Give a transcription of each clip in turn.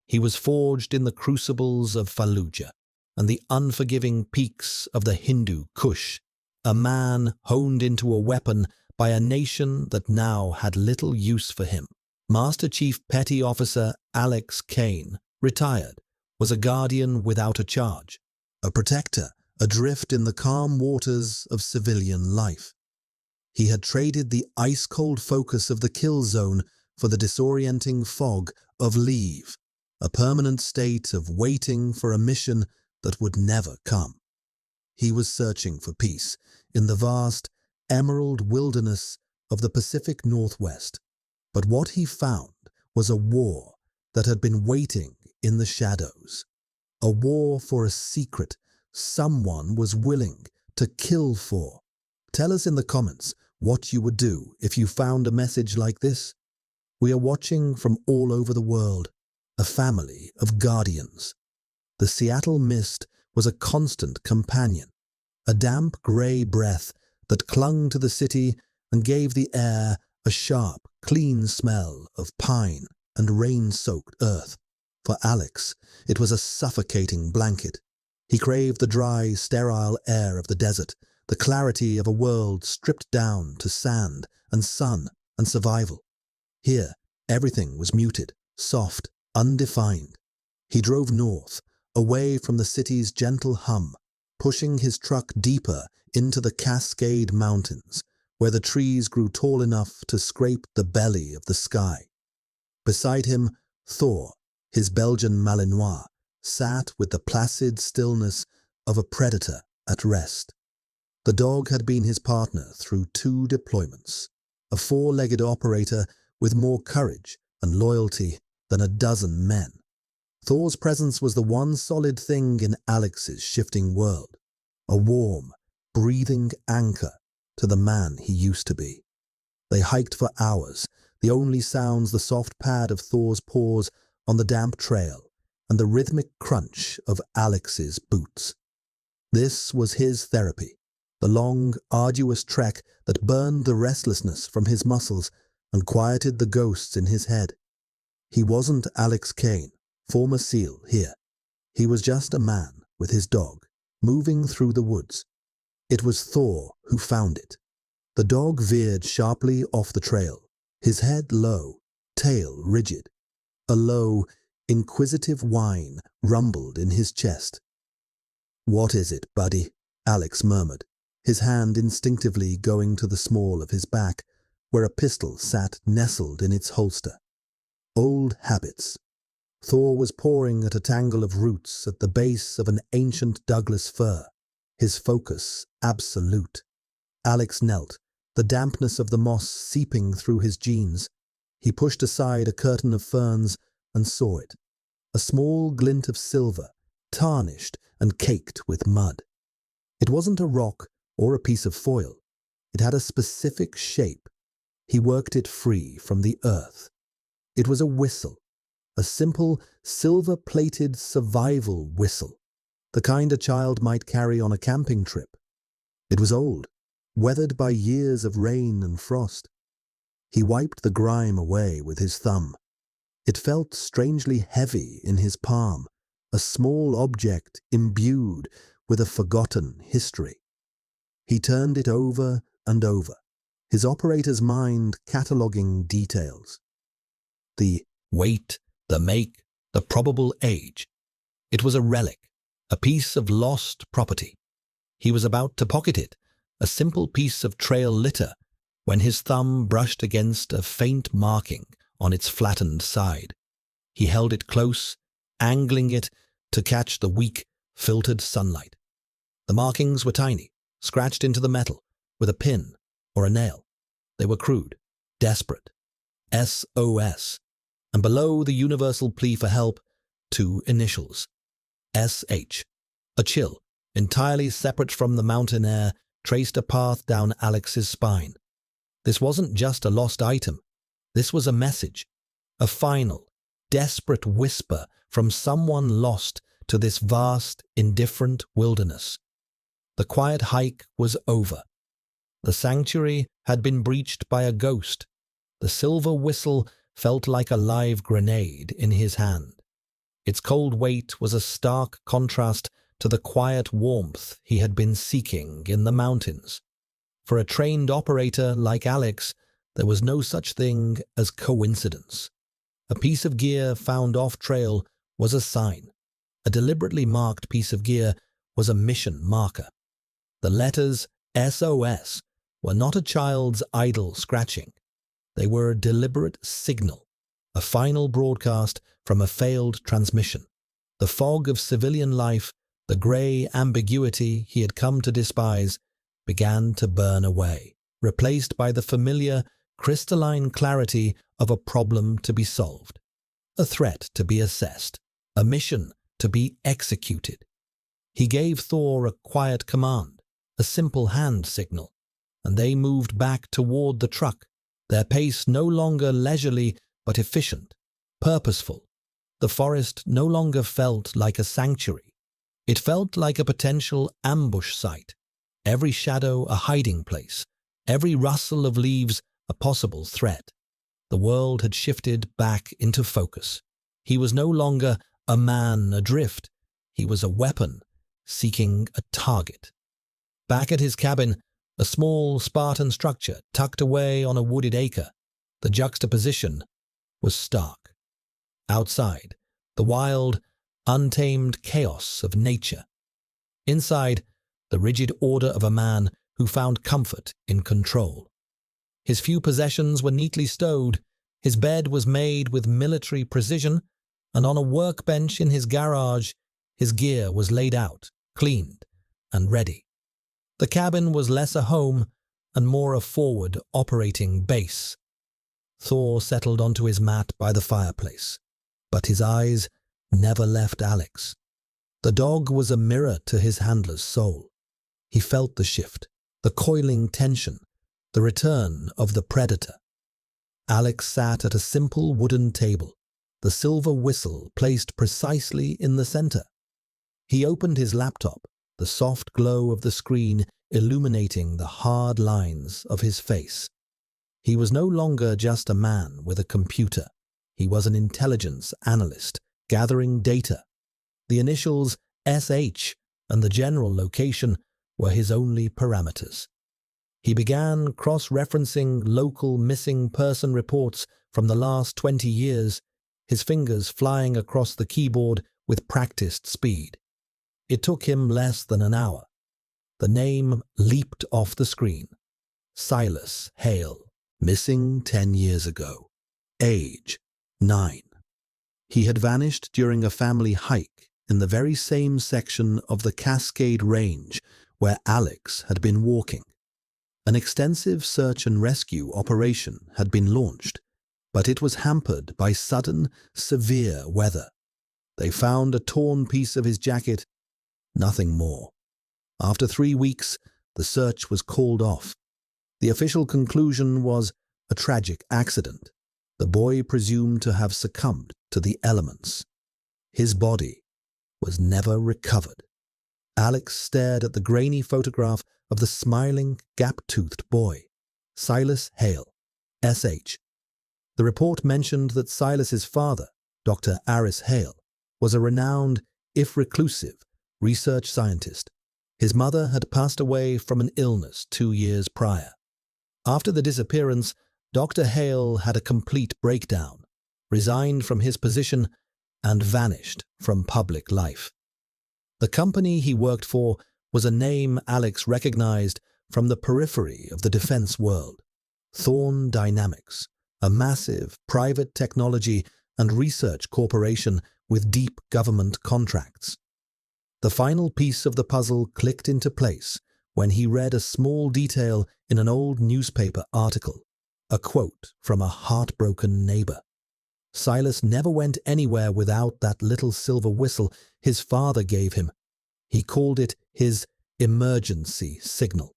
He was forged in the crucibles of Fallujah and the unforgiving peaks of the Hindu Kush, a man honed into a weapon by a nation that now had little use for him. Master Chief Petty Officer Alex Kane, retired, was a guardian without a charge, a protector adrift in the calm waters of civilian life. He had traded the ice-cold focus of the kill zone for the disorienting fog of leave, a permanent state of waiting for a mission that would never come. He was searching for peace in the vast, emerald wilderness of the Pacific Northwest, but what he found was a war that had been waiting in the shadows, a war for a secret someone was willing to kill for. Tell us in the comments what you would do if you found a message like this. We are watching from all over the world, a family of guardians. The Seattle mist was a constant companion, a damp grey breath that clung to the city and gave the air a sharp, clean smell of pine and rain-soaked earth. For Alex, it was a suffocating blanket. He craved the dry, sterile air of the desert, the clarity of a world stripped down to sand and sun and survival. Here, everything was muted, soft, undefined. He drove north, away from the city's gentle hum, pushing his truck deeper into the Cascade Mountains, where the trees grew tall enough to scrape the belly of the sky. Beside him, Thor, his Belgian Malinois, sat with the placid stillness of a predator at rest. The dog had been his partner through 2 deployments, a 4-legged operator with more courage and loyalty than a dozen men. Thor's presence was the one solid thing in Alex's shifting world, a warm, breathing anchor to the man he used to be. They hiked for hours, the only sounds the soft pad of Thor's paws on the damp trail and the rhythmic crunch of Alex's boots. This was his therapy, the long, arduous trek that burned the restlessness from his muscles and quieted the ghosts in his head. He wasn't Alex Kane, former SEAL, here. He was just a man with his dog, moving through the woods. It was Thor who found it. The dog veered sharply off the trail, his head low, tail rigid. A low, inquisitive whine rumbled in his chest. "What is it, buddy?" Alex murmured, his hand instinctively going to the small of his back, where a pistol sat nestled in its holster. Old habits. Thor was pawing at a tangle of roots at the base of an ancient Douglas fir, his focus absolute. Alex knelt, the dampness of the moss seeping through his jeans. He pushed aside a curtain of ferns and saw it, a small glint of silver, tarnished and caked with mud. It wasn't a rock or a piece of foil. It had a specific shape. He worked it free from the earth. It was a whistle, a simple, silver-plated survival whistle, the kind a child might carry on a camping trip. It was old, weathered by years of rain and frost. He wiped the grime away with his thumb. It felt strangely heavy in his palm, a small object imbued with a forgotten history. He turned it over and over, his operator's mind cataloguing details. The weight, the make, the probable age. It was a relic, a piece of lost property. He was about to pocket it, a simple piece of trail litter, when his thumb brushed against a faint marking on its flattened side. He held it close, angling it to catch the weak, filtered sunlight. The markings were tiny, scratched into the metal with a pin or a nail. They were crude, desperate. SOS. And below the universal plea for help, 2 initials. SH. A chill, entirely separate from the mountain air, traced a path down Alex's spine. This wasn't just a lost item. This was a message, a final, desperate whisper from someone lost to this vast, indifferent wilderness. The quiet hike was over. The sanctuary had been breached by a ghost. The silver whistle felt like a live grenade in his hand. Its cold weight was a stark contrast to the quiet warmth he had been seeking in the mountains. For a trained operator like Alex, there was no such thing as coincidence. A piece of gear found off-trail was a sign. A deliberately marked piece of gear was a mission marker. The letters SOS were not a child's idle scratching. They were a deliberate signal, a final broadcast from a failed transmission. The fog of civilian life, the grey ambiguity he had come to despise, began to burn away, replaced by the familiar, crystalline clarity of a problem to be solved, a threat to be assessed, a mission to be executed. He gave Thor a quiet command, a simple hand signal, and they moved back toward the truck, their pace no longer leisurely but efficient, purposeful. The forest no longer felt like a sanctuary. It felt like a potential ambush site, every shadow a hiding place, every rustle of leaves a possible threat. The world had shifted back into focus. He was no longer a man adrift. He was a weapon seeking a target. Back at his cabin, a small Spartan structure tucked away on a wooded acre, the juxtaposition was stark. Outside, the wild, untamed chaos of nature. Inside, the rigid order of a man who found comfort in control. His few possessions were neatly stowed, his bed was made with military precision, and on a workbench in his garage, his gear was laid out, cleaned, and ready. The cabin was less a home and more a forward operating base. Thor settled onto his mat by the fireplace, but his eyes never left Alex. The dog was a mirror to his handler's soul. He felt the shift, the coiling tension, the return of the predator. Alex sat at a simple wooden table, the silver whistle placed precisely in the center. He opened his laptop, the soft glow of the screen illuminating the hard lines of his face. He was no longer just a man with a computer. He was an intelligence analyst, gathering data. The initials SH and the general location were his only parameters. He began cross-referencing local missing person reports from the last 20 years, his fingers flying across the keyboard with practiced speed. It took him less than an hour. The name leaped off the screen. Silas Hale, missing 10 years ago. Age, 9. He had vanished during a family hike in the very same section of the Cascade Range where Alex had been walking. An extensive search and rescue operation had been launched, but it was hampered by sudden, severe weather. They found a torn piece of his jacket, nothing more. After 3 weeks, the search was called off. The official conclusion was a tragic accident. The boy presumed to have succumbed to the elements. His body was never recovered. Alex stared at the grainy photograph of the smiling, gap-toothed boy, Silas Hale, S.H. The report mentioned that Silas's father, Dr. Aris Hale, was a renowned, if reclusive, research scientist. His mother had passed away from an illness 2 years prior. After the disappearance, Dr. Hale had a complete breakdown, resigned from his position, and vanished from public life. The company he worked for was a name Alex recognized from the periphery of the defense world. Thorn Dynamics, a massive private technology and research corporation with deep government contracts. The final piece of the puzzle clicked into place when he read a small detail in an old newspaper article, a quote from a heartbroken neighbor. Silas never went anywhere without that little silver whistle his father gave him. He called it his emergency signal.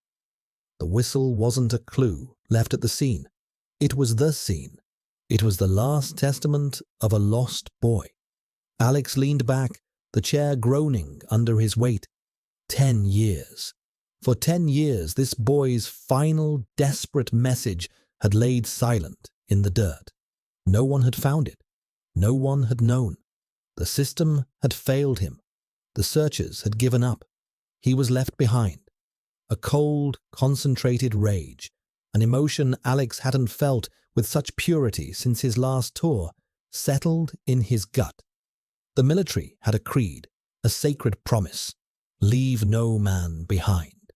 The whistle wasn't a clue left at the scene. It was the scene. It was the last testament of a lost boy. Alex leaned back, the chair groaning under his weight. 10 years. For 10 years, this boy's final, desperate message had laid silent in the dirt. No one had found it. No one had known. The system had failed him. The searchers had given up. He was left behind. A cold, concentrated rage, an emotion Alex hadn't felt with such purity since his last tour, settled in his gut. The military had a creed, a sacred promise: leave no man behind.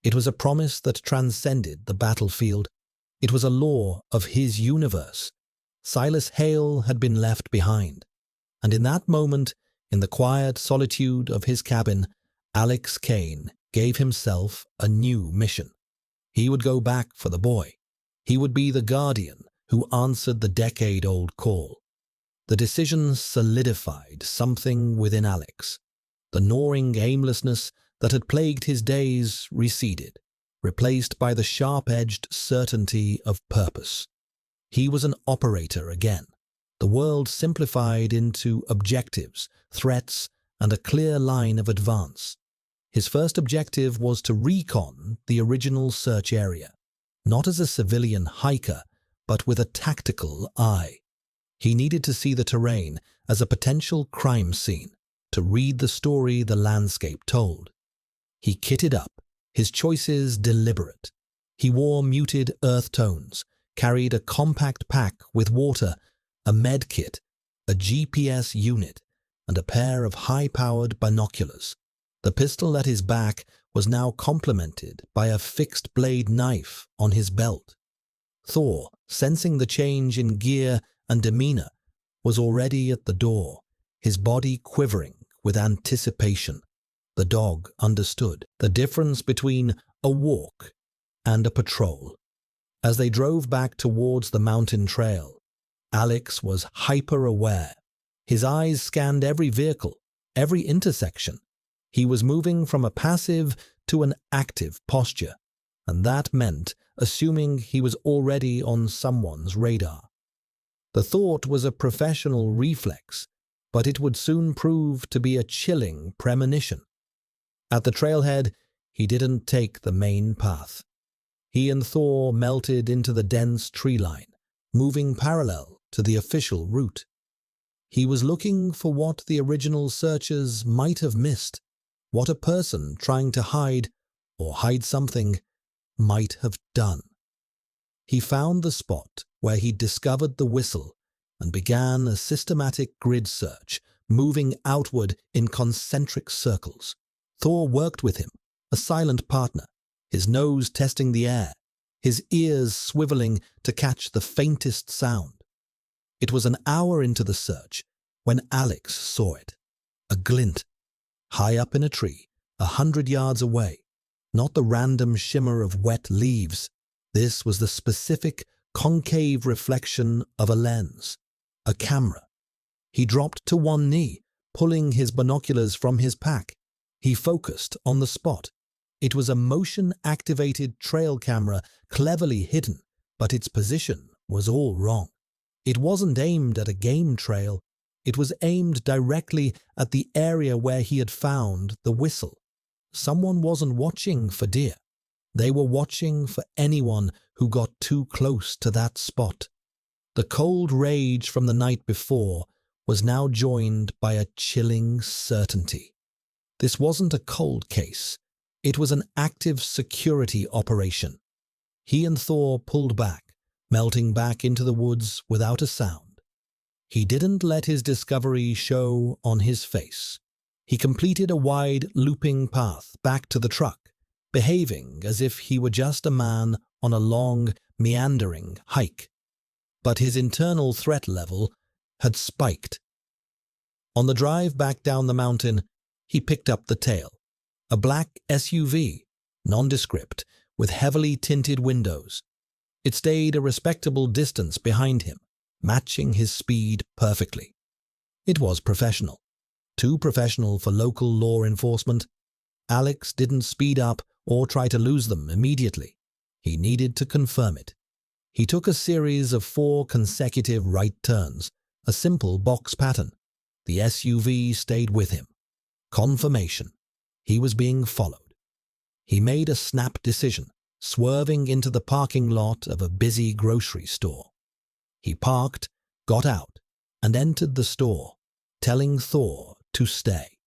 It was a promise that transcended the battlefield. It was a law of his universe. Silas Hale had been left behind. And in that moment, in the quiet solitude of his cabin, Alex Kane gave himself a new mission. He would go back for the boy. He would be the guardian who answered the decade-old call. The decision solidified something within Alex. The gnawing aimlessness that had plagued his days receded, replaced by the sharp-edged certainty of purpose. He was an operator again, the world simplified into objectives, threats, and a clear line of advance. His first objective was to recon the original search area, not as a civilian hiker, but with a tactical eye. He needed to see the terrain as a potential crime scene, to read the story the landscape told. He kitted up, his choices deliberate. He wore muted earth tones, carried a compact pack with water, a med kit, a GPS unit, and a pair of high-powered binoculars. The pistol at his back was now complemented by a fixed-blade knife on his belt. Thor, sensing the change in gear and demeanor, was already at the door, his body quivering with anticipation. The dog understood the difference between a walk and a patrol. As they drove back towards the mountain trail, Alex was hyper-aware. His eyes scanned every vehicle, every intersection. He was moving from a passive to an active posture, and that meant assuming he was already on someone's radar. The thought was a professional reflex, but it would soon prove to be a chilling premonition. At the trailhead, he didn't take the main path. He and Thor melted into the dense tree line, moving parallel to the official route. He was looking for what the original searchers might have missed, what a person trying to hide, or hide something, might have done. He found the spot where he'd discovered the whistle and began a systematic grid search, moving outward in concentric circles. Thor worked with him, a silent partner, his nose testing the air, his ears swiveling to catch the faintest sound. It was an hour into the search when Alex saw it. A glint, high up in a tree, 100 yards away. Not the random shimmer of wet leaves. This was the specific, concave reflection of a lens, a camera. He dropped to one knee, pulling his binoculars from his pack. He focused on the spot. It was a motion-activated trail camera, cleverly hidden, but its position was all wrong. It wasn't aimed at a game trail. It was aimed directly at the area where he had found the whistle. Someone wasn't watching for deer. They were watching for anyone who got too close to that spot. The cold rage from the night before was now joined by a chilling certainty. This wasn't a cold case. It was an active security operation. He and Thor pulled back, melting back into the woods without a sound. He didn't let his discovery show on his face. He completed a wide, looping path back to the truck, behaving as if he were just a man on a long, meandering hike. But his internal threat level had spiked. On the drive back down the mountain, he picked up the tail. A black SUV, nondescript, with heavily tinted windows. It stayed a respectable distance behind him, matching his speed perfectly. It was professional. Too professional for local law enforcement. Alex didn't speed up or try to lose them immediately. He needed to confirm it. He took a series of 4 consecutive right turns, a simple box pattern. The SUV stayed with him. Confirmation. He was being followed. He made a snap decision, swerving into the parking lot of a busy grocery store. He parked, got out, and entered the store, telling Thor to stay.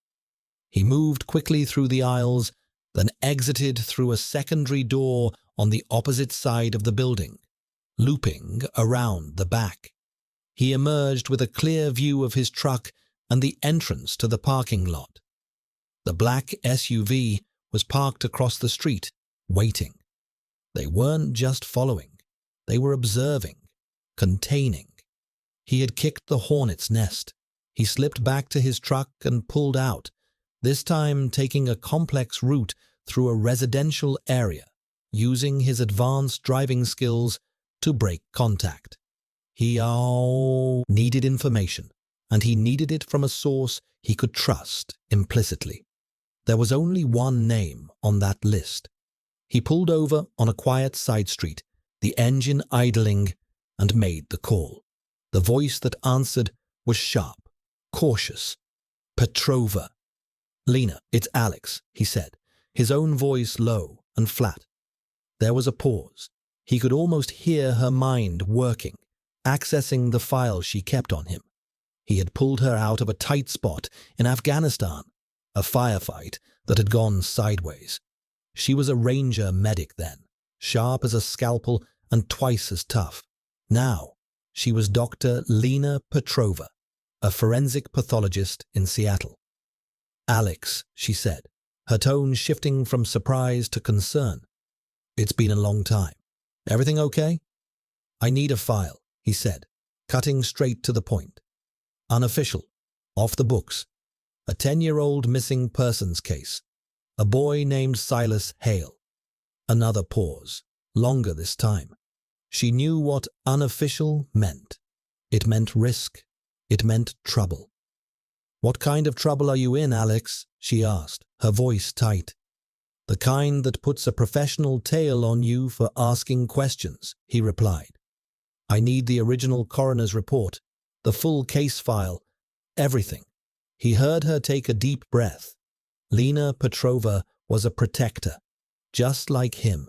He moved quickly through the aisles, then exited through a secondary door on the opposite side of the building, looping around the back. He emerged with a clear view of his truck and the entrance to the parking lot. The black SUV was parked across the street, waiting. They weren't just following. They were observing, containing. He had kicked the hornet's nest. He slipped back to his truck and pulled out, this time taking a complex route through a residential area, using his advanced driving skills to break contact. He needed information, and he needed it from a source he could trust implicitly. There was only one name on that list. He pulled over on a quiet side street, the engine idling, and made the call. The voice that answered was sharp, cautious. Petrova. "Lena, it's Alex," he said, his own voice low and flat. There was a pause. He could almost hear her mind working, accessing the file she kept on him. He had pulled her out of a tight spot in Afghanistan, a firefight that had gone sideways. She was a ranger medic then, sharp as a scalpel and twice as tough. Now, she was Dr. Lena Petrova, a forensic pathologist in Seattle. "Alex," she said, her tone shifting from surprise to concern. "It's been a long time. Everything okay?" "I need a file," he said, cutting straight to the point. "Unofficial. Off the books. A 10-year-old missing persons case. A boy named Silas Hale." Another pause, longer this time. She knew what unofficial meant. It meant risk. It meant trouble. "What kind of trouble are you in, Alex?" she asked, her voice tight. "The kind that puts a professional tail on you for asking questions," he replied. "I need the original coroner's report, the full case file, everything." He heard her take a deep breath. Lena Petrova was a protector, just like him.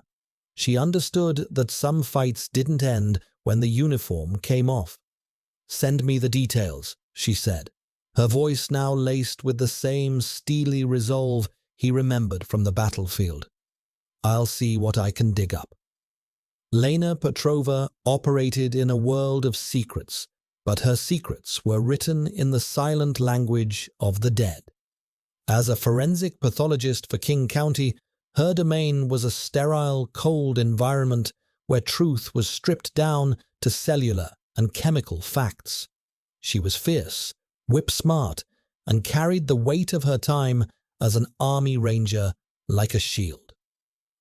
She understood that some fights didn't end when the uniform came off. "Send me the details," she said, her voice now laced with the same steely resolve he remembered from the battlefield. "I'll see what I can dig up." Lena Petrova operated in a world of secrets, but her secrets were written in the silent language of the dead. As a forensic pathologist for King County, her domain was a sterile, cold environment where truth was stripped down to cellular and chemical facts. She was fierce, whip-smart, and carried the weight of her time as an army ranger like a shield.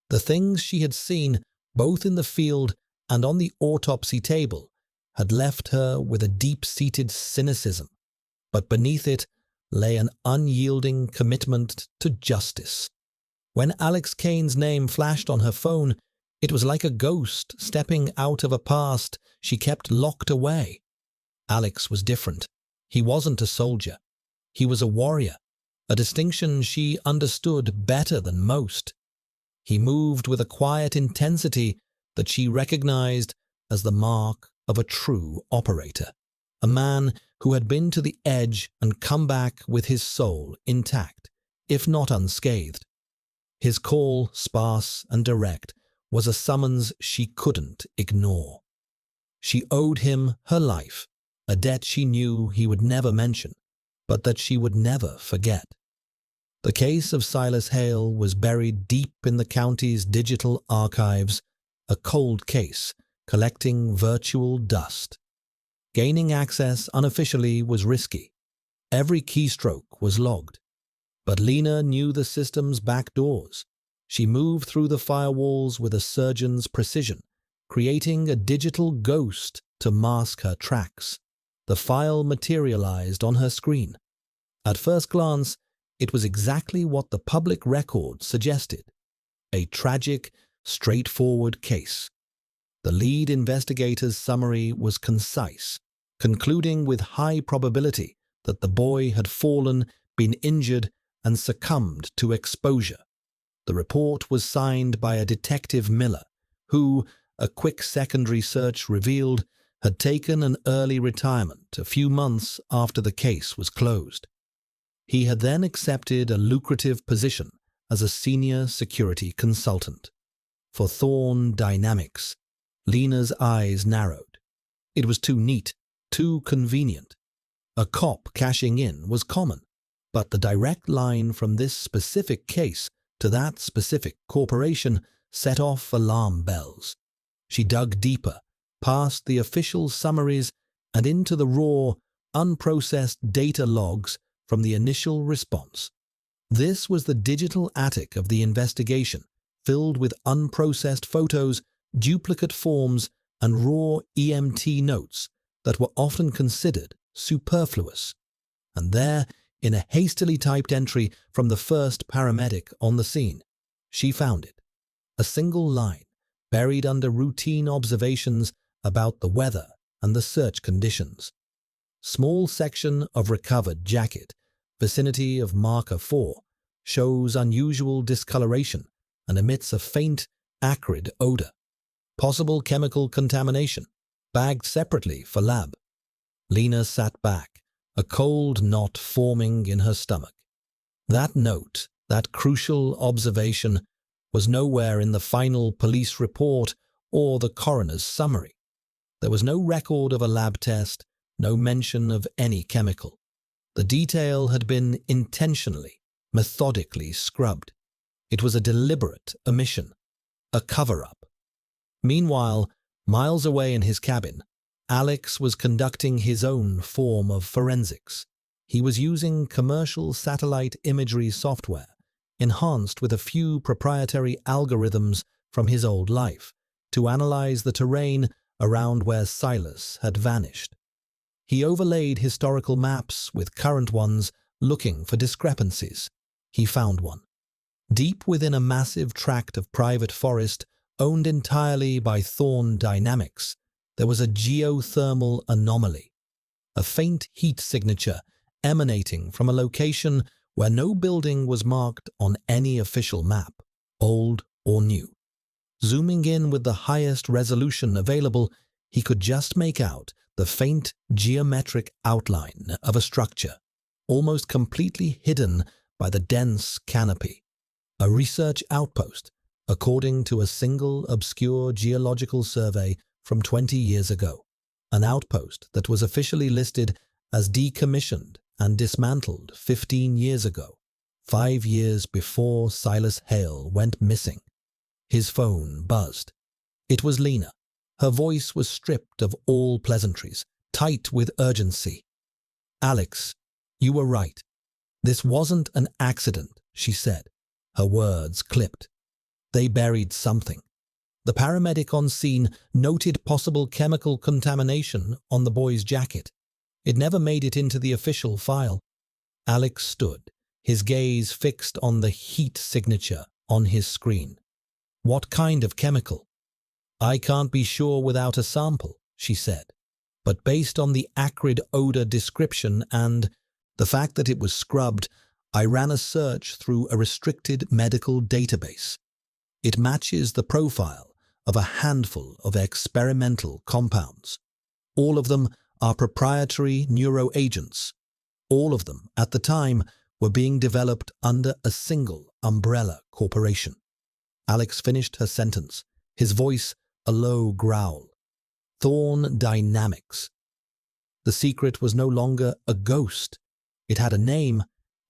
The things she had seen, both in the field and on the autopsy table, had left her with a deep-seated cynicism, but beneath it lay an unyielding commitment to justice. When Alex Kane's name flashed on her phone, it was like a ghost stepping out of a past she kept locked away. Alex was different. He wasn't a soldier. He was a warrior, a distinction she understood better than most. He moved with a quiet intensity that she recognized as the mark of a true operator, a man who had been to the edge and come back with his soul intact, if not unscathed. His call, sparse and direct, was a summons she couldn't ignore. She owed him her life, a debt she knew he would never mention, but that she would never forget. The case of Silas Hale was buried deep in the county's digital archives, a cold case, collecting virtual dust. Gaining access unofficially was risky. Every keystroke was logged. But Lena knew the system's back doors. She moved through the firewalls with a surgeon's precision, creating a digital ghost to mask her tracks. The file materialized on her screen. At first glance, it was exactly what the public record suggested. A tragic, straightforward case. The lead investigator's summary was concise, concluding with high probability that the boy had fallen, been injured, and succumbed to exposure. The report was signed by a Detective Miller, who, a quick secondary search revealed, had taken an early retirement a few months after the case was closed. He had then accepted a lucrative position as a senior security consultant. For Thorn Dynamics, Lena's eyes narrowed. It was too neat, too convenient. A cop cashing in was common, but the direct line from this specific case to that specific corporation set off alarm bells. She dug deeper, past the official summaries and into the raw, unprocessed data logs from the initial response. This was the digital attic of the investigation, filled with unprocessed photos, duplicate forms, and raw EMT notes that were often considered superfluous. And there, in a hastily typed entry from the first paramedic on the scene, she found it. A single line, buried under routine observations about the weather and the search conditions. Small section of recovered jacket, vicinity of marker 4, shows unusual discoloration and emits a faint, acrid odor. Possible chemical contamination, bagged separately for lab. Lena sat back, a cold knot forming in her stomach. That note, that crucial observation, was nowhere in the final police report or the coroner's summary. There was no record of a lab test, no mention of any chemical. The detail had been intentionally, methodically scrubbed. It was a deliberate omission, a cover-up. Meanwhile, miles away in his cabin, Alex was conducting his own form of forensics. He was using commercial satellite imagery software, enhanced with a few proprietary algorithms from his old life, to analyze the terrain around where Silas had vanished. He overlaid historical maps with current ones, looking for discrepancies. He found one. Deep within a massive tract of private forest, owned entirely by Thorn Dynamics, there was a geothermal anomaly, a faint heat signature emanating from a location where no building was marked on any official map, old or new. Zooming in with the highest resolution available, he could just make out the faint geometric outline of a structure, almost completely hidden by the dense canopy. A research outpost, according to a single obscure geological survey from 20 years ago. An outpost that was officially listed as decommissioned and dismantled 15 years ago, 5 years before Silas Hale went missing. His phone buzzed. It was Lena. Her voice was stripped of all pleasantries, tight with urgency. "Alex, you were right. This wasn't an accident," she said, her words clipped. "They buried something." The paramedic on scene noted possible chemical contamination on the boy's jacket. It never made it into the official file. Alex stood, his gaze fixed on the heat signature on his screen. "What kind of chemical?" "I can't be sure without a sample," she said. "But based on the acrid odor description and the fact that it was scrubbed, I ran a search through a restricted medical database. It matches the profile of a handful of experimental compounds. All of them are proprietary neuroagents. All of them, at the time, were being developed under a single umbrella corporation." Alex finished her sentence, his voice a low growl. Thorn Dynamics. The secret was no longer a ghost. It had a name,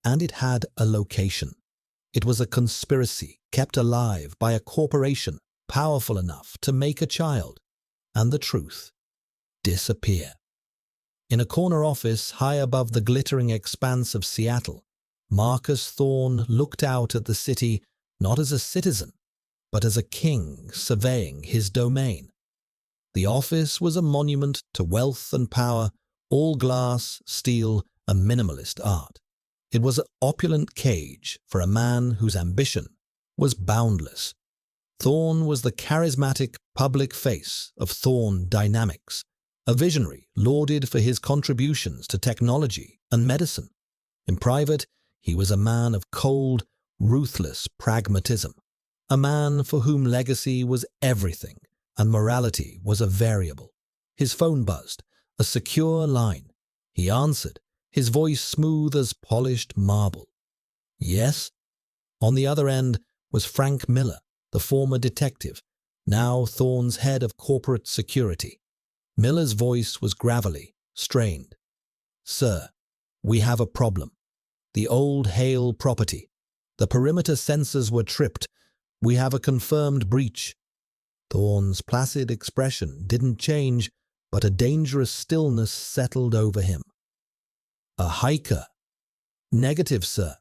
and it had a location. It was a conspiracy kept alive by a corporation powerful enough to make a child, and the truth, disappear. In a corner office high above the glittering expanse of Seattle, Marcus Thorn looked out at the city not as a citizen, but as a king surveying his domain. The office was a monument to wealth and power, all glass, steel, and minimalist art. It was an opulent cage for a man whose ambition was boundless. Thorn was the charismatic public face of Thorn Dynamics, a visionary lauded for his contributions to technology and medicine. In private, he was a man of cold, ruthless pragmatism, a man for whom legacy was everything and morality was a variable. His phone buzzed, a secure line. He answered, his voice smooth as polished marble. Yes? On the other end was Frank Miller, the former detective, now Thorne's head of corporate security. Miller's voice was gravelly, strained. Sir, we have a problem. The old Hale property. The perimeter sensors were tripped. We have a confirmed breach. Thorne's placid expression didn't change, but a dangerous stillness settled over him. A hiker? Negative, sir.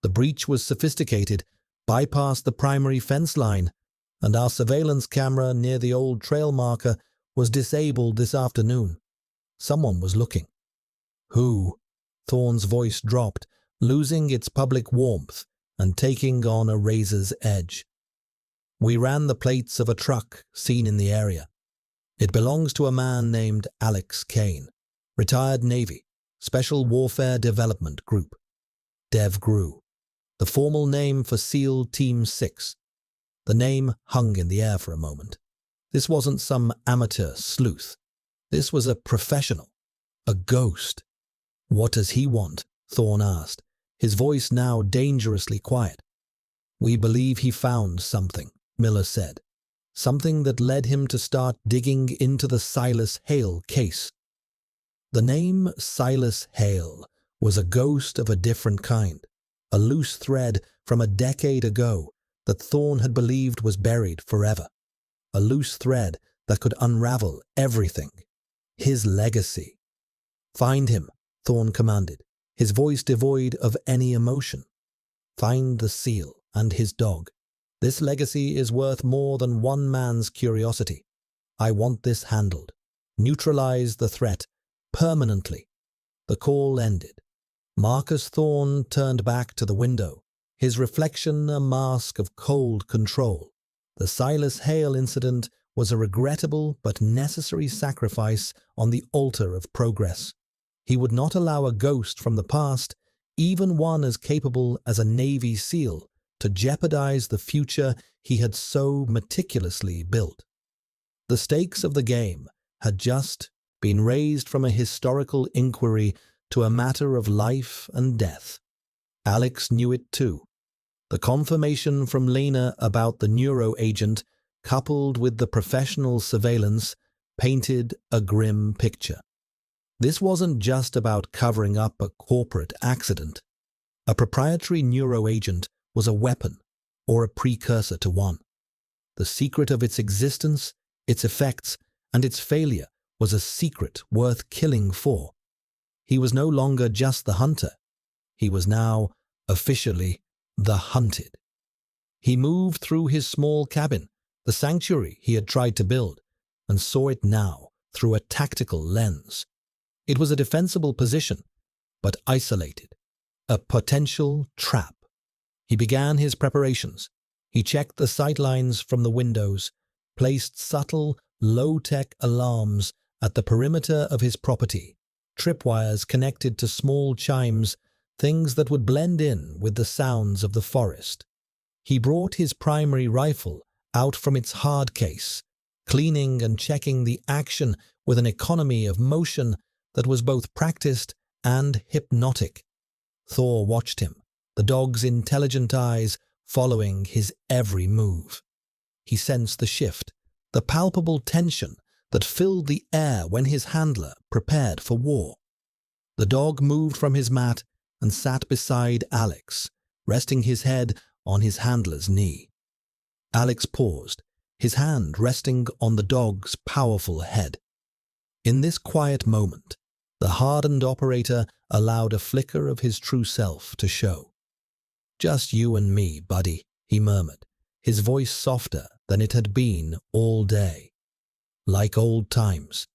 The breach was sophisticated, bypassed the primary fence line, and our surveillance camera near the old trail marker was disabled this afternoon. Someone was looking. Who? Thorne's voice dropped, losing its public warmth and taking on a razor's edge. We ran the plates of a truck seen in the area. It belongs to a man named Alex Kane, retired Navy, Special Warfare Development Group. DevGru, the formal name for SEAL Team 6. The name hung in the air for a moment. This wasn't some amateur sleuth. This was a professional, a ghost. What does he want? Thorne asked, his voice now dangerously quiet. We believe he found something, Miller said. Something that led him to start digging into the Silas Hale case. The name Silas Hale was a ghost of a different kind, a loose thread from a decade ago that Thorne had believed was buried forever. A loose thread that could unravel everything. His legacy. Find him, Thorne commanded, his voice devoid of any emotion. Find the SEAL and his dog. This legacy is worth more than one man's curiosity. I want this handled. Neutralize the threat, permanently. The call ended. Marcus Thorne turned back to the window, his reflection a mask of cold control. The Silas Hale incident was a regrettable but necessary sacrifice on the altar of progress. He would not allow a ghost from the past, even one as capable as a Navy SEAL, to jeopardize the future he had so meticulously built. The stakes of the game had just been raised from a historical inquiry to a matter of life and death. Alex knew it too. The confirmation from Lena about the neuro agent, coupled with the professional surveillance, painted a grim picture. This wasn't just about covering up a corporate accident. A proprietary neuro agent was a weapon, or a precursor to one. The secret of its existence, its effects, and its failure was a secret worth killing for. He was no longer just the hunter. He was now, officially, the hunted. He moved through his small cabin, the sanctuary he had tried to build, and saw it now through a tactical lens. It was a defensible position, but isolated, a potential trap. He began his preparations. He checked the sightlines from the windows, placed subtle, low-tech alarms at the perimeter of his property, tripwires connected to small chimes, things that would blend in with the sounds of the forest. He brought his primary rifle out from its hard case, cleaning and checking the action with an economy of motion that was both practiced and hypnotic. Thor watched him, the dog's intelligent eyes following his every move. He sensed the shift, the palpable tension that filled the air when his handler prepared for war. The dog moved from his mat and sat beside Alex, resting his head on his handler's knee. Alex paused, his hand resting on the dog's powerful head. In this quiet moment, the hardened operator allowed a flicker of his true self to show. "Just you and me, buddy," he murmured, his voice softer than it had been all day. Like old times.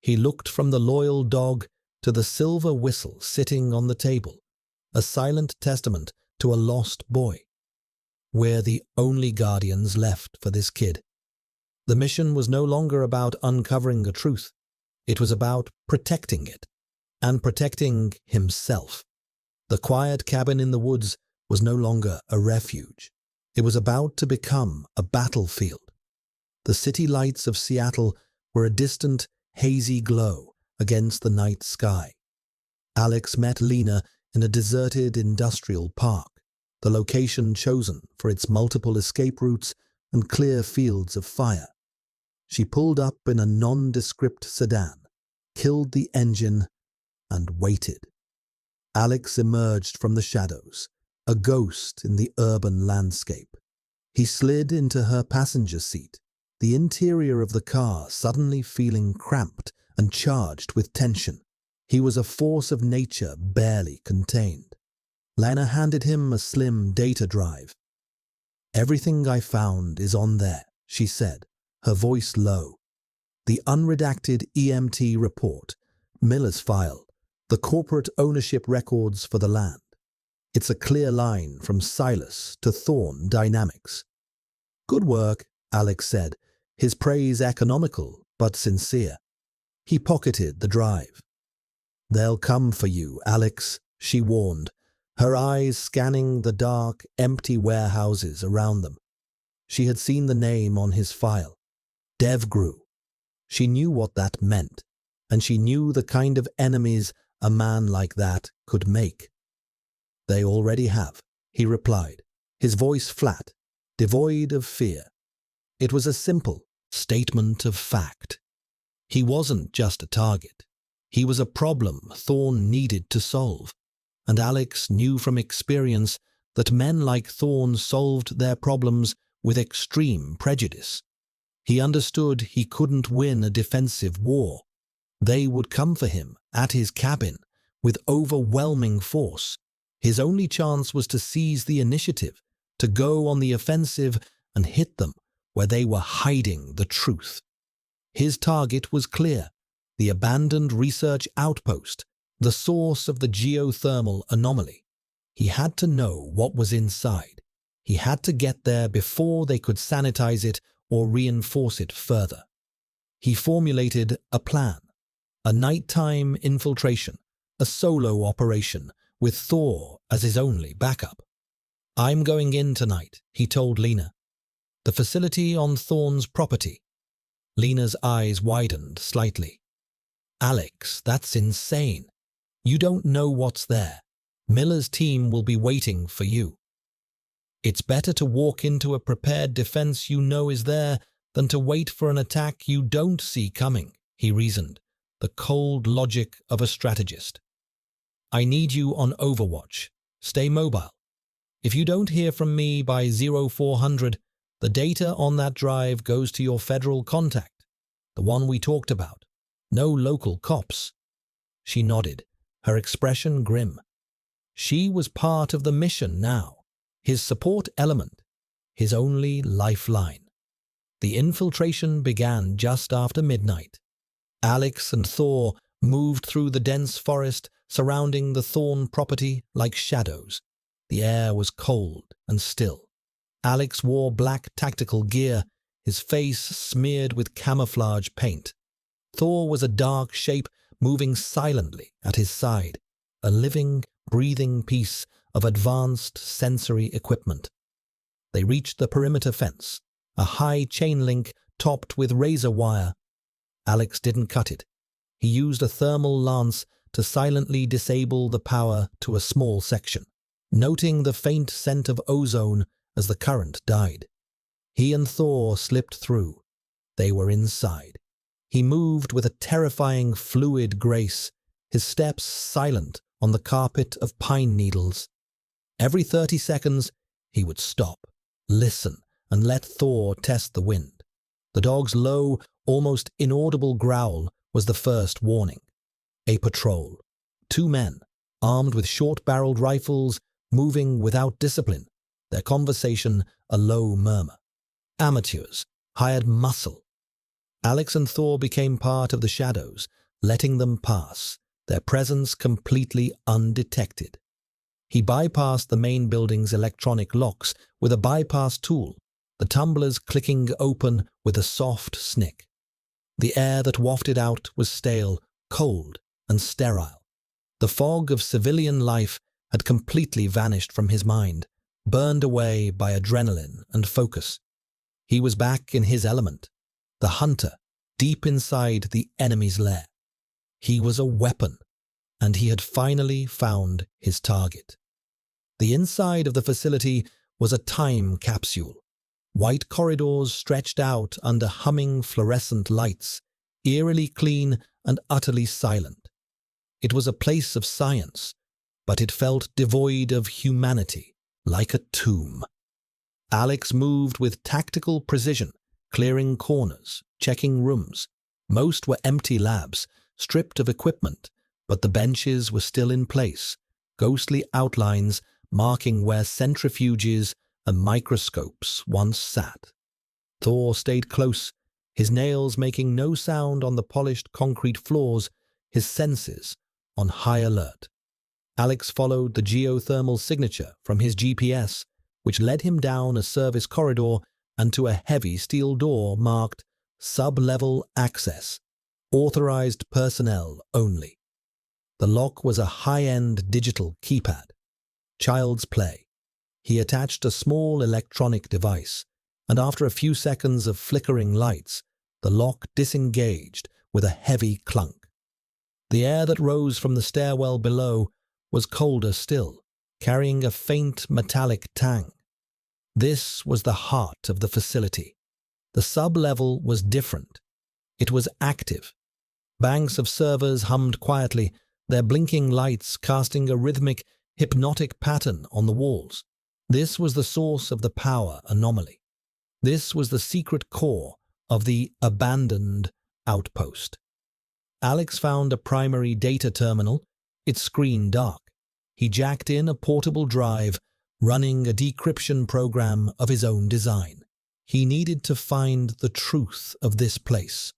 He looked from the loyal dog to the silver whistle sitting on the table, a silent testament to a lost boy. We're the only guardians left for this kid. The mission was no longer about uncovering a truth. It was about protecting it, and protecting himself. The quiet cabin in the woods was no longer a refuge. It was about to become a battlefield. The city lights of Seattle were a distant hazy glow against the night sky. Alex met Lena in a deserted industrial park, the location chosen for its multiple escape routes and clear fields of fire. She pulled up in a nondescript sedan, killed the engine, and waited. Alex emerged from the shadows, a ghost in the urban landscape. He slid into her passenger seat, the interior of the car suddenly feeling cramped and charged with tension. He was a force of nature barely contained. Lena handed him a slim data drive. "Everything I found is on there," she said, her voice low. "The unredacted EMT report, Miller's file, the corporate ownership records for the land. It's a clear line from Silas to Thorn Dynamics." "Good work," Alex said, his praise economical but sincere. He pocketed the drive. "They'll come for you, Alex," she warned, her eyes scanning the dark, empty warehouses around them. She had seen the name on his file, Devgru. She knew what that meant, and she knew the kind of enemies a man like that could make. "They already have," he replied, his voice flat, devoid of fear. It was a simple statement of fact. He wasn't just a target. He was a problem Thorn needed to solve, and Alex knew from experience that men like Thorn solved their problems with extreme prejudice. He understood he couldn't win a defensive war. They would come for him at his cabin with overwhelming force. His only chance was to seize the initiative, to go on the offensive and hit them where they were hiding the truth. His target was clear: the abandoned research outpost, the source of the geothermal anomaly. He had to know what was inside. He had to get there before they could sanitize it or reinforce it further. He formulated a plan: a nighttime infiltration, a solo operation, with Thor as his only backup. "I'm going in tonight," he told Lena. "The facility on Thorn's property." Lena's eyes widened slightly. "Alex, that's insane. You don't know what's there. Miller's team will be waiting for you." "It's better to walk into a prepared defense you know is there than to wait for an attack you don't see coming," he reasoned, the cold logic of a strategist. "I need you on Overwatch. Stay mobile. If you don't hear from me by 0400, the data on that drive goes to your federal contact, the one we talked about. No local cops." She nodded, her expression grim. She was part of the mission now, his support element, his only lifeline. The infiltration began just after midnight. Alex and Thor moved through the dense forest surrounding the Thorn property like shadows. The air was cold and still. Alex wore black tactical gear, his face smeared with camouflage paint. Thor was a dark shape moving silently at his side, a living, breathing piece of advanced sensory equipment. They reached the perimeter fence, a high chain link topped with razor wire. Alex didn't cut it. He used a thermal lance to silently disable the power to a small section, noting the faint scent of ozone as the current died. He and Thor slipped through. They were inside. He moved with a terrifying fluid grace, his steps silent on the carpet of pine needles. Every 30 seconds, he would stop, listen, and let Thor test the wind. The dog's low, almost inaudible growl was the first warning. A patrol. 2 men, armed with short-barreled rifles, moving without discipline, their conversation a low murmur. Amateurs, hired muscle. Alex and Thor became part of the shadows, letting them pass, their presence completely undetected. He bypassed the main building's electronic locks with a bypass tool, the tumblers clicking open with a soft snick. The air that wafted out was stale, cold, and sterile. The fog of civilian life had completely vanished from his mind, burned away by adrenaline and focus. He was back in his element, the hunter, deep inside the enemy's lair. He was a weapon, and he had finally found his target. The inside of the facility was a time capsule. White corridors stretched out under humming fluorescent lights, eerily clean and utterly silent. It was a place of science, but it felt devoid of humanity, like a tomb. Alex moved with tactical precision, clearing corners, checking rooms. Most were empty labs, stripped of equipment, but the benches were still in place, ghostly outlines marking where centrifuges and microscopes once sat. Thor stayed close, his nails making no sound on the polished concrete floors, his senses on high alert. Alex followed the geothermal signature from his GPS, which led him down a service corridor and to a heavy steel door marked Sub-Level Access, Authorized Personnel Only. The lock was a high-end digital keypad. Child's play. He attached a small electronic device, and after a few seconds of flickering lights, the lock disengaged with a heavy clunk. The air that rose from the stairwell below was colder still, carrying a faint metallic tang. This was the heart of the facility. The sub-level was different. It was active. Banks of servers hummed quietly, their blinking lights casting a rhythmic, hypnotic pattern on the walls. This was the source of the power anomaly. This was the secret core of the abandoned outpost. Alex found a primary data terminal, its screen dark. He jacked in a portable drive, running a decryption program of his own design. He needed to find the truth of this place.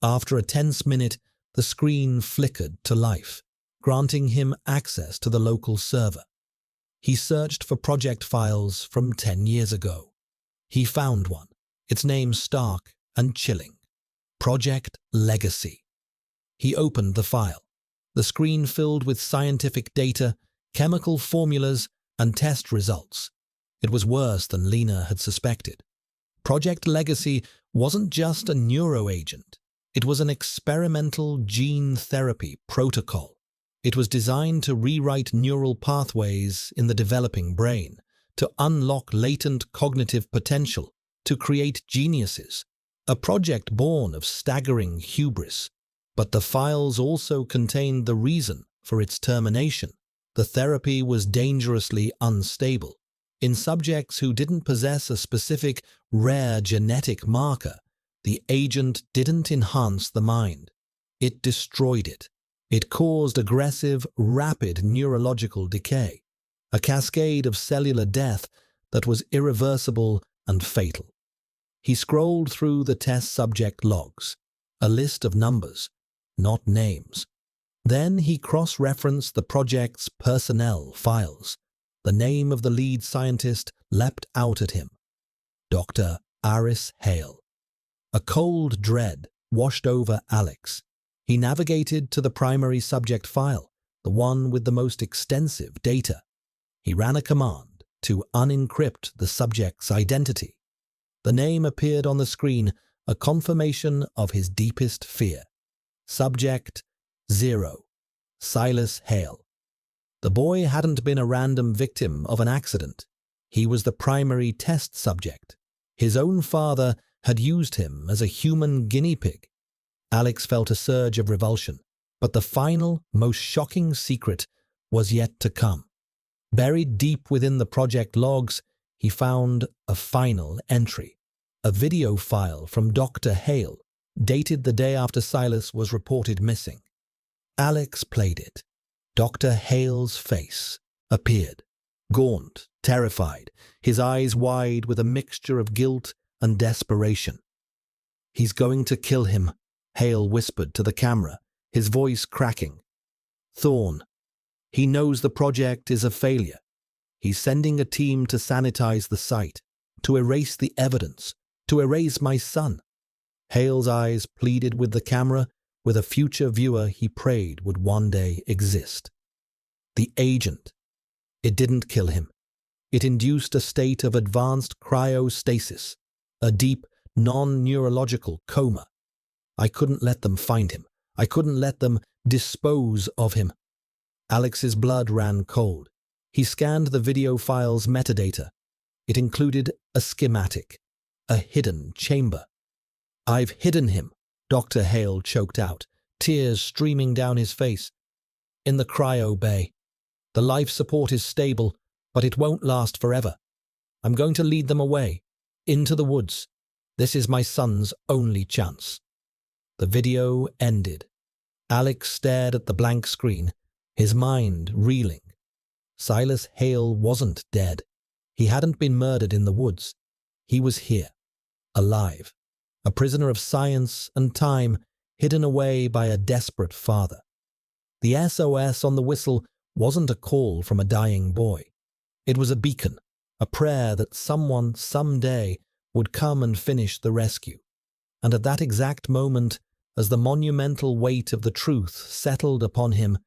After a tense minute, the screen flickered to life, granting him access to the local server. He searched for project files from 10 years ago. He found one, its name stark and chilling. Project Legacy. He opened the file, the screen filled with scientific data, chemical formulas, and test results. It was worse than Lena had suspected. Project Legacy wasn't just a neuroagent. It was an experimental gene therapy protocol. It was designed to rewrite neural pathways in the developing brain, to unlock latent cognitive potential, to create geniuses. A project born of staggering hubris. But the files also contained the reason for its termination. The therapy was dangerously unstable. In subjects who didn't possess a specific, rare genetic marker, the agent didn't enhance the mind. It destroyed it. It caused aggressive, rapid neurological decay, a cascade of cellular death that was irreversible and fatal. He scrolled through the test subject logs, a list of numbers, not names. Then he cross-referenced the project's personnel files. The name of the lead scientist leapt out at him. Dr. Aris Hale. A cold dread washed over Alex. He navigated to the primary subject file, the one with the most extensive data. He ran a command to unencrypt the subject's identity. The name appeared on the screen, a confirmation of his deepest fear. Subject 0. Silas Hale. The boy hadn't been a random victim of an accident. He was the primary test subject. His own father had used him as a human guinea pig. Alex felt a surge of revulsion, but the final, most shocking secret was yet to come. Buried deep within the project logs, he found a final entry, a video file from Dr. Hale, dated the day after Silas was reported missing. Alex played it. Dr. Hale's face appeared, gaunt, terrified, his eyes wide with a mixture of guilt and desperation. "He's going to kill him," Hale whispered to the camera, his voice cracking. "Thorn. He knows the project is a failure. He's sending a team to sanitize the site, to erase the evidence, to erase my son." Hale's eyes pleaded with the camera, with a future viewer he prayed would one day exist. The agent. It didn't kill him. It induced a state of advanced cryostasis, a deep, non-neurological coma. I couldn't let them find him. I couldn't let them dispose of him. Alex's blood ran cold. He scanned the video file's metadata. It included a schematic, a hidden chamber. "I've hidden him," Dr. Hale choked out, tears streaming down his face. "In the cryo bay. The life support is stable, but it won't last forever. I'm going to lead them away, into the woods. This is my son's only chance." The video ended. Alex stared at the blank screen, his mind reeling. Silas Hale wasn't dead. He hadn't been murdered in the woods. He was here, alive, a prisoner of science and time, hidden away by a desperate father. The SOS on the whistle wasn't a call from a dying boy. It was a beacon, a prayer that someone someday would come and finish the rescue. And at that exact moment, as the monumental weight of the truth settled upon him,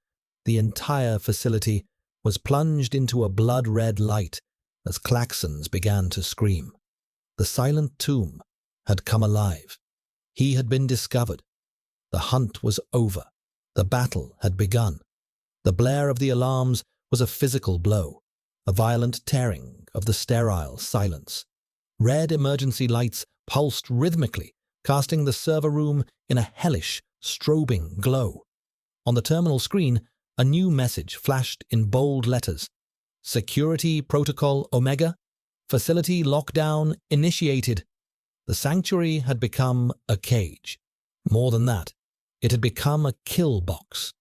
the entire facility was plunged into a blood-red light as klaxons began to scream. The silent tomb had come alive. He had been discovered. The hunt was over. The battle had begun. The blare of the alarms was a physical blow, a violent tearing of the sterile silence. Red emergency lights pulsed rhythmically, casting the server room in a hellish, strobing glow. On the terminal screen, a new message flashed in bold letters. "Security Protocol Omega. Facility lockdown initiated." The sanctuary had become a cage. More than that, it had become a kill box.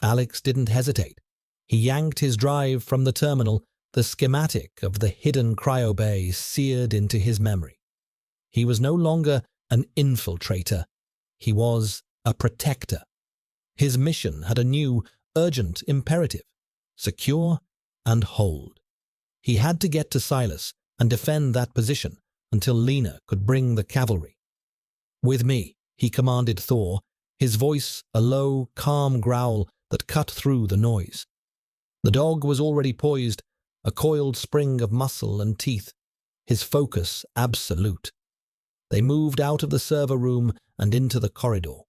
Alex didn't hesitate. He yanked his drive from the terminal, the schematic of the hidden cryobay seared into his memory. He was no longer an infiltrator. He was a protector. His mission had a new, urgent imperative: secure and hold. He had to get to Silas and defend that position until Lena could bring the cavalry. "With me," he commanded Thor, his voice a low, calm growl that cut through the noise. The dog was already poised, a coiled spring of muscle and teeth, his focus absolute. They moved out of the server room and into the corridor.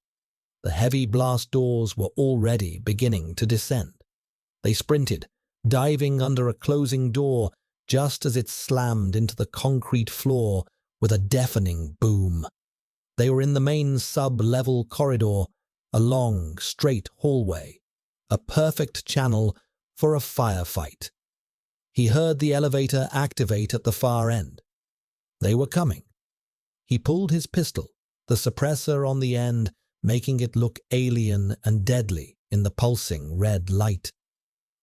The heavy blast doors were already beginning to descend. They sprinted, diving under a closing door just as it slammed into the concrete floor with a deafening boom. They were in the main sub-level corridor, a long, straight hallway, a perfect channel for a firefight. He heard the elevator activate at the far end. They were coming. He pulled his pistol, the suppressor on the end making it look alien and deadly in the pulsing red light.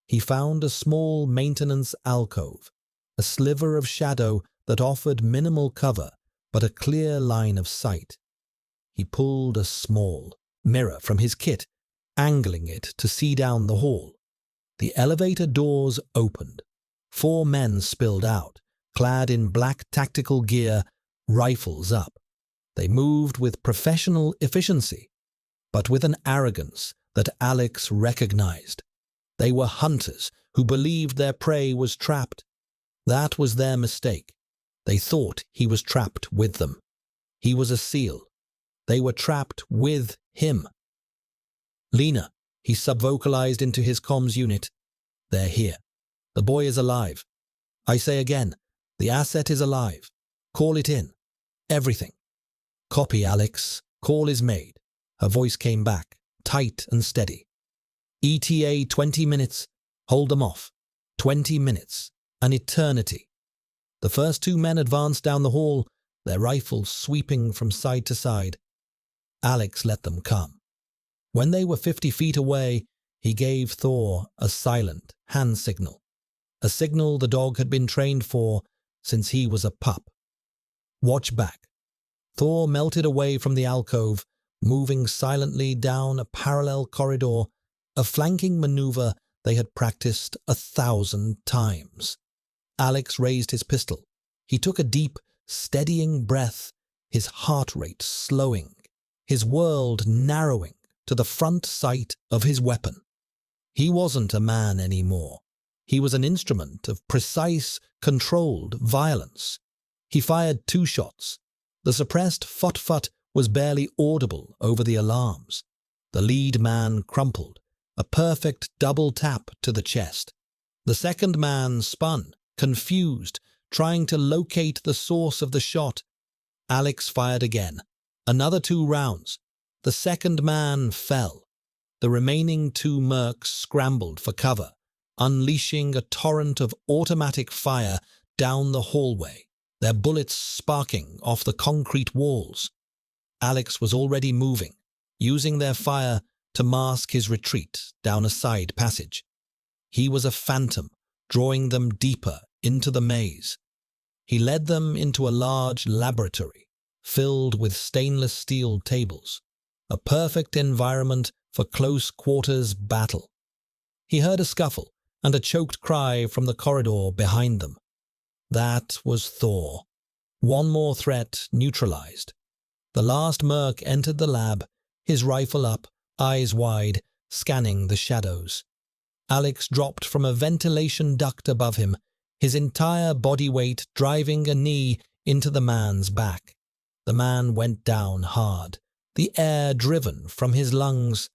He found a small maintenance alcove, a sliver of shadow that offered minimal cover but a clear line of sight. He pulled a small mirror from his kit, angling it to see down the hall. The elevator doors opened. 4 men spilled out, clad in black tactical gear, rifles up. They moved with professional efficiency, but with an arrogance that Alex recognized. They were hunters who believed their prey was trapped. That was their mistake. They thought he was trapped with them. He was a SEAL. They were trapped with him. "Lena," he subvocalized into his comms unit. "They're here. The boy is alive. I say again, the asset is alive. Call it in. Everything." "Copy, Alex. Call is made." Her voice came back, tight and steady. "ETA 20 minutes. Hold them off. 20 minutes. An eternity." The first 2 men advanced down the hall, their rifles sweeping from side to side. Alex let them come. When they were 50 feet away, he gave Thor a silent hand signal, a signal the dog had been trained for since he was a pup. "Watch back." Thor melted away from the alcove, moving silently down a parallel corridor, a flanking maneuver they had practiced 1,000 times. Alex raised his pistol. He took a deep, steadying breath, his heart rate slowing, his world narrowing to the front sight of his weapon. He wasn't a man anymore. He was an instrument of precise, controlled violence. He fired 2 shots. The suppressed fut-fut was barely audible over the alarms. The lead man crumpled, a perfect double tap to the chest. The second man spun, confused, trying to locate the source of the shot. Alex fired again. Another 2 rounds. The second man fell. The remaining 2 mercs scrambled for cover, unleashing a torrent of automatic fire down the hallway, their bullets sparking off the concrete walls. Alex was already moving, using their fire to mask his retreat down a side passage. He was a phantom, drawing them deeper into the maze. He led them into a large laboratory, filled with stainless steel tables, a perfect environment for close-quarters battle. He heard a scuffle and a choked cry from the corridor behind them. That was Thor. One more threat neutralized. The last merc entered the lab, his rifle up, eyes wide, scanning the shadows. Alex dropped from a ventilation duct above him, his entire body weight driving a knee into the man's back. The man went down hard, the air driven from his lungs.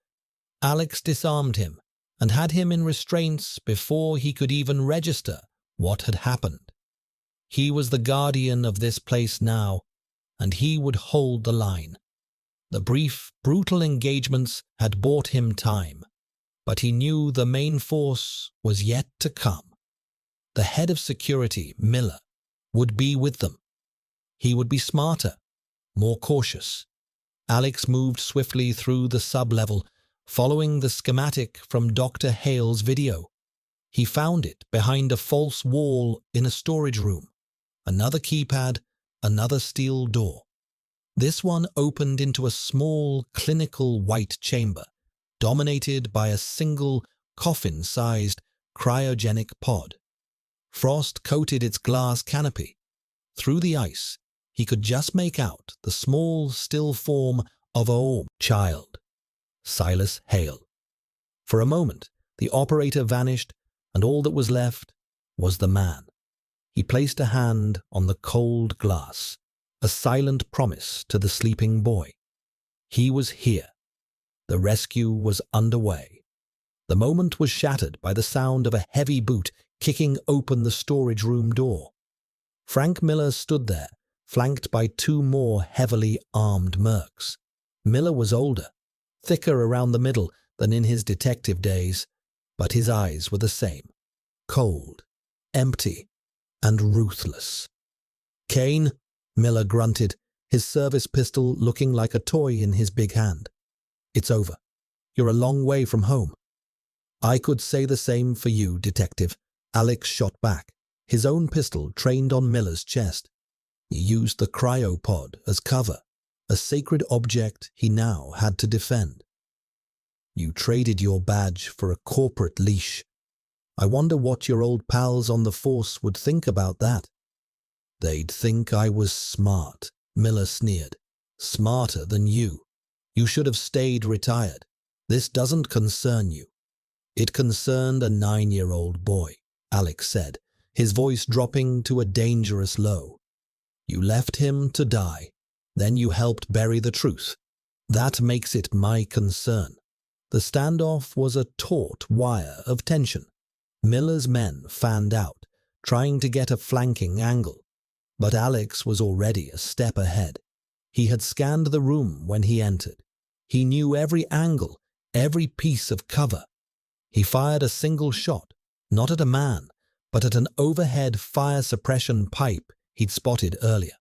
Alex disarmed him and had him in restraints before he could even register what had happened. He was the guardian of this place now, and he would hold the line. The brief, brutal engagements had bought him time, but he knew the main force was yet to come. The head of security, Miller, would be with them. He would be smarter, more cautious. Alex moved swiftly through the sub-level, following the schematic from Dr. Hale's video. He found it behind a false wall in a storage room. Another keypad, another steel door. This one opened into a small, clinical white chamber, dominated by a single, coffin-sized, cryogenic pod. Frost coated its glass canopy. Through the ice, he could just make out the small, still form of a child, Silas Hale. For a moment, the operator vanished, and all that was left was the man. He placed a hand on the cold glass, a silent promise to the sleeping boy. He was here. The rescue was underway. The moment was shattered by the sound of a heavy boot kicking open the storage room door. Frank Miller stood there, flanked by 2 more heavily armed mercs. Miller was older, thicker around the middle than in his detective days, but his eyes were the same, cold, empty, and ruthless. "Kane," Miller grunted, his service pistol looking like a toy in his big hand. "It's over. You're a long way from home." "I could say the same for you, detective," Alex shot back, his own pistol trained on Miller's chest. He used the cryopod as cover, a sacred object he now had to defend. "You traded your badge for a corporate leash. I wonder what your old pals on the force would think about that." "They'd think I was smart," Miller sneered. "Smarter than you. You should have stayed retired. This doesn't concern you." "It concerned a 9-year-old boy," Alex said, his voice dropping to a dangerous low. "You left him to die. Then you helped bury the truth. That makes it my concern." The standoff was a taut wire of tension. Miller's men fanned out, trying to get a flanking angle. But Alex was already a step ahead. He had scanned the room when he entered. He knew every angle, every piece of cover. He fired a single shot, not at a man, but at an overhead fire suppression pipe he'd spotted earlier.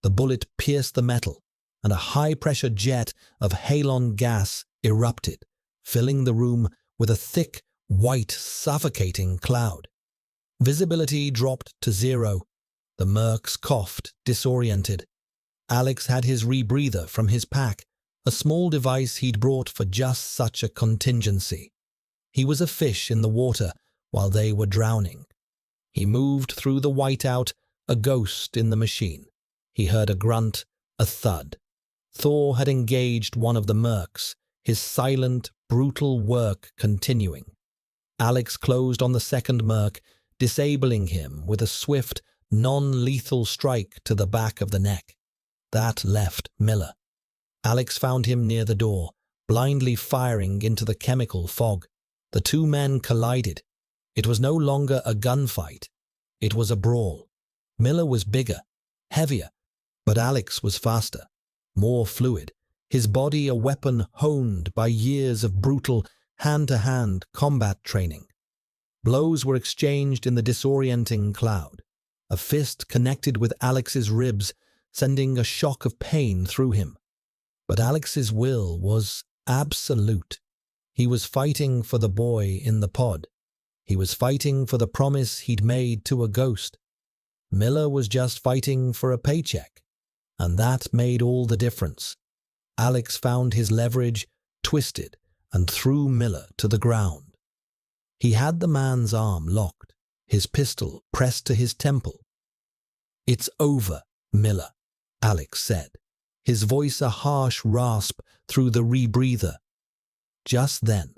The bullet pierced the metal, and a high-pressure jet of halon gas erupted, filling the room with a thick, white, suffocating cloud. Visibility dropped to 0. The mercs coughed, disoriented. Alex had his rebreather from his pack, a small device he'd brought for just such a contingency. He was a fish in the water while they were drowning. He moved through the whiteout, a ghost in the machine. He heard a grunt, a thud. Thor had engaged one of the mercs, his silent, brutal work continuing. Alex closed on the second merc, disabling him with a swift, non-lethal strike to the back of the neck. That left Miller. Alex found him near the door, blindly firing into the chemical fog. The two men collided. It was no longer a gunfight. It was a brawl. Miller was bigger, heavier, but Alex was faster, more fluid, his body a weapon honed by years of brutal hand-to-hand combat training. Blows were exchanged in the disorienting cloud. A fist connected with Alex's ribs, sending a shock of pain through him. But Alex's will was absolute. He was fighting for the boy in the pod. He was fighting for the promise he'd made to a ghost. Miller was just fighting for a paycheck, and that made all the difference. Alex found his leverage, twisted, and threw Miller to the ground. He had the man's arm locked, his pistol pressed to his temple. "It's over, Miller," Alex said, his voice a harsh rasp through the rebreather. Just then,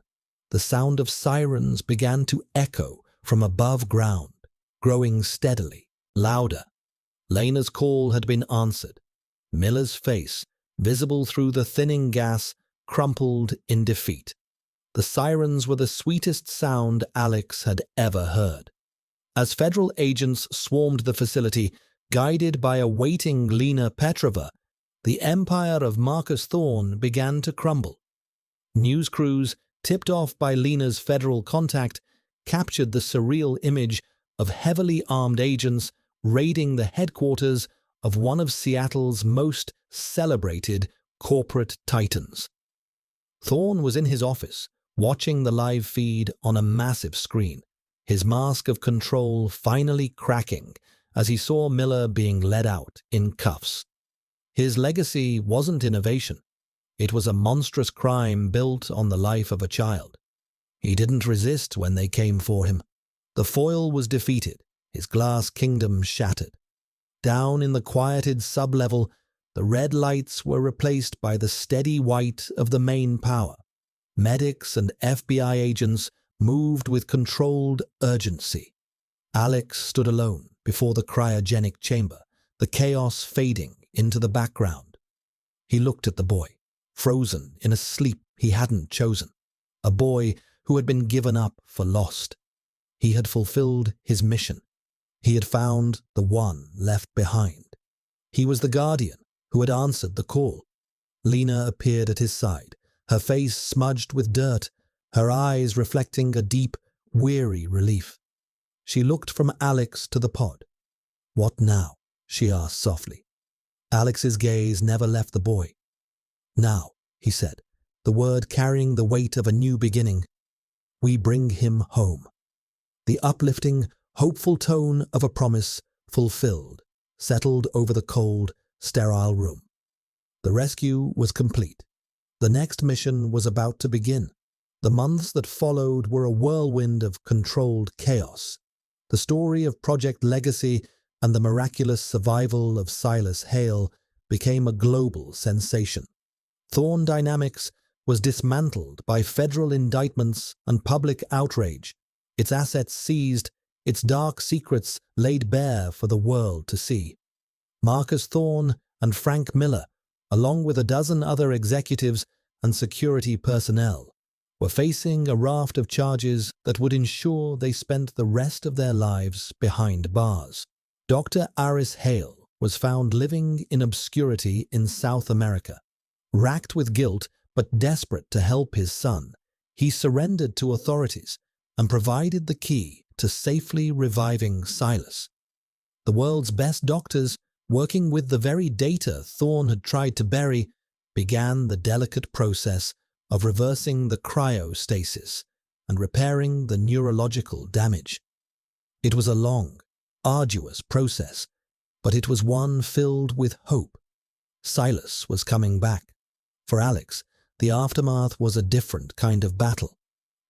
the sound of sirens began to echo from above ground, growing steadily, louder. Lena's call had been answered. Miller's face, visible through the thinning gas, crumpled in defeat. The sirens were the sweetest sound Alex had ever heard. As federal agents swarmed the facility, guided by a waiting Lena Petrova, the empire of Marcus Thorne began to crumble. News crews, tipped off by Lena's federal contact, captured the surreal image of heavily armed agents raiding the headquarters of one of Seattle's most celebrated corporate titans. Thorne was in his office, watching the live feed on a massive screen, his mask of control finally cracking as he saw Miller being led out in cuffs. His legacy wasn't innovation. It was a monstrous crime built on the life of a child. He didn't resist when they came for him. The foil was defeated, his glass kingdom shattered. Down in the quieted sub-level, the red lights were replaced by the steady white of the main power. Medics and FBI agents moved with controlled urgency. Alex stood alone before the cryogenic chamber, the chaos fading into the background. He looked at the boy, frozen in a sleep he hadn't chosen, a boy who had been given up for lost. He had fulfilled his mission. He had found the one left behind. He was the guardian who had answered the call. Lena appeared at his side, her face smudged with dirt, her eyes reflecting a deep, weary relief. She looked from Alex to the pod. "What now?" she asked softly. Alex's gaze never left the boy. "Now," he said, the word carrying the weight of a new beginning, "we bring him home." The uplifting, hopeful tone of a promise fulfilled settled over the cold, sterile room. The rescue was complete. The next mission was about to begin. The months that followed were a whirlwind of controlled chaos. The story of Project Legacy and the miraculous survival of Silas Hale became a global sensation. Thorne Dynamics was dismantled by federal indictments and public outrage, its assets seized, its dark secrets laid bare for the world to see. Marcus Thorne and Frank Miller, along with a dozen other executives and security personnel, were facing a raft of charges that would ensure they spent the rest of their lives behind bars. Dr. Aris Hale was found living in obscurity in South America. Racked with guilt but desperate to help his son, he surrendered to authorities and provided the key to safely reviving Silas. The world's best doctors, working with the very data Thorne had tried to bury, began the delicate process of reversing the cryostasis and repairing the neurological damage. It was a long, arduous process, but it was one filled with hope. Silas was coming back. For Alex, the aftermath was a different kind of battle.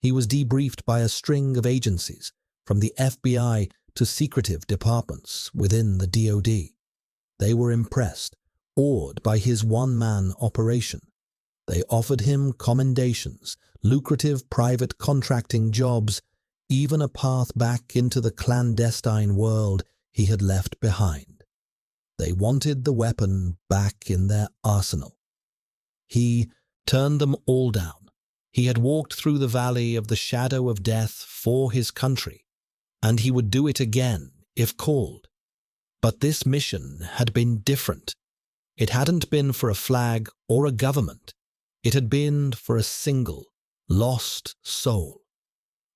He was debriefed by a string of agencies, from the FBI to secretive departments within the DoD. They were impressed, awed by his one-man operation. They offered him commendations, lucrative private contracting jobs, even a path back into the clandestine world he had left behind. They wanted the weapon back in their arsenal. He turned them all down. He had walked through the valley of the shadow of death for his country, and he would do it again if called. But this mission had been different. It hadn't been for a flag or a government. It had been for a single, lost soul.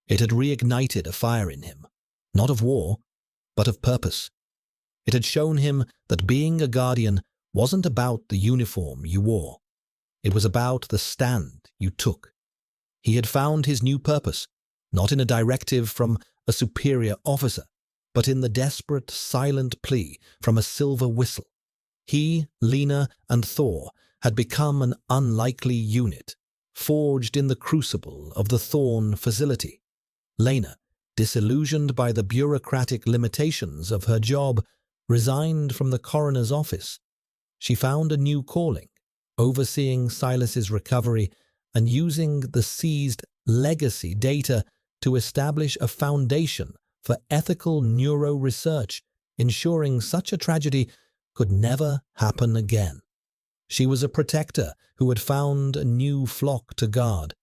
It had reignited a fire in him, not of war, but of purpose. It had shown him that being a guardian wasn't about the uniform you wore. It was about the stand you took. He had found his new purpose, not in a directive from a superior officer, but in the desperate, silent plea from a silver whistle. He, Lena, and Thor had become an unlikely unit, forged in the crucible of the Thorn facility. Lena, disillusioned by the bureaucratic limitations of her job, resigned from the coroner's office. She found a new calling, overseeing Silas's recovery and using the seized legacy data to establish a foundation for ethical neuroresearch, ensuring such a tragedy could never happen again. She was a protector who had found a new flock to guard.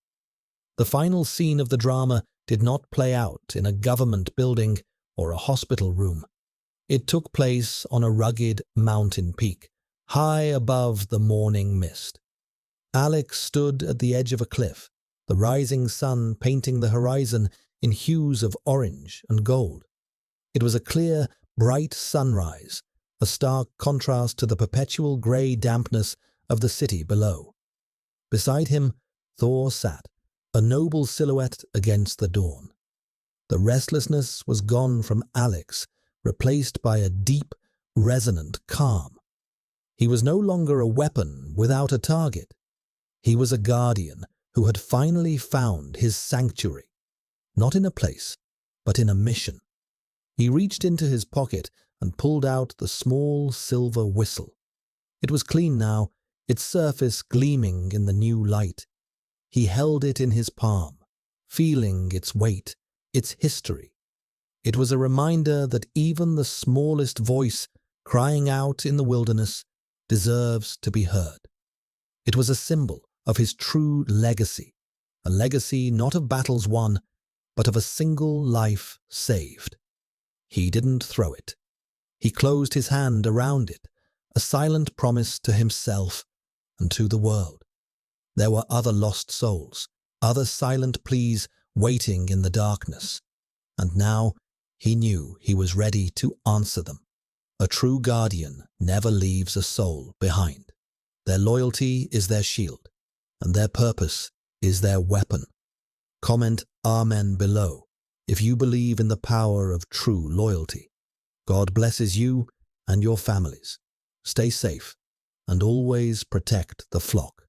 The final scene of the drama did not play out in a government building or a hospital room. It took place on a rugged mountain peak, high above the morning mist. Alex stood at the edge of a cliff, the rising sun painting the horizon in hues of orange and gold. It was a clear, bright sunrise, a stark contrast to the perpetual grey dampness of the city below. Beside him, Thor sat, a noble silhouette against the dawn. The restlessness was gone from Alex, replaced by a deep, resonant calm. He was no longer a weapon without a target. He was a guardian who had finally found his sanctuary, not in a place, but in a mission. He reached into his pocket and pulled out the small silver whistle. It was clean now, its surface gleaming in the new light. He held it in his palm, feeling its weight, its history. It was a reminder that even the smallest voice crying out in the wilderness deserves to be heard. It was a symbol of his true legacy, a legacy not of battles won, but of a single life saved. He didn't throw it. He closed his hand around it, a silent promise to himself and to the world. There were other lost souls, other silent pleas waiting in the darkness, and now he knew he was ready to answer them. A true guardian never leaves a soul behind. Their loyalty is their shield, and their purpose is their weapon. Comment Amen below if you believe in the power of true loyalty. God blesses you and your families. Stay safe and always protect the flock.